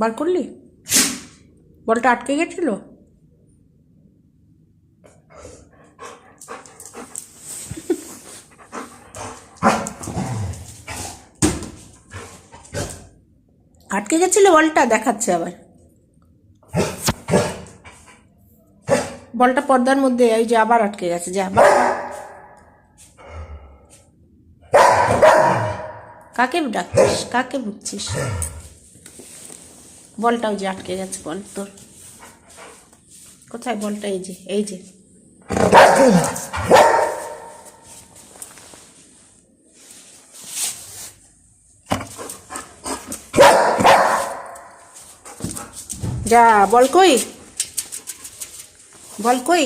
বার করলি? বলটা আটকে গেছিল? আটকে গেছিল বলটা, দেখাচ্ছে আবার। বলটা পর্দার মধ্যে, এই যে আবার আটকে গেছে, যা আবার। কাকে ডাকছিস, কাকে বুঝছিস? বলটাও যে আটকে গেছে, বল তোর কোথায় বলটা? এই যে, এই যে। যা, বল কই, বল কই?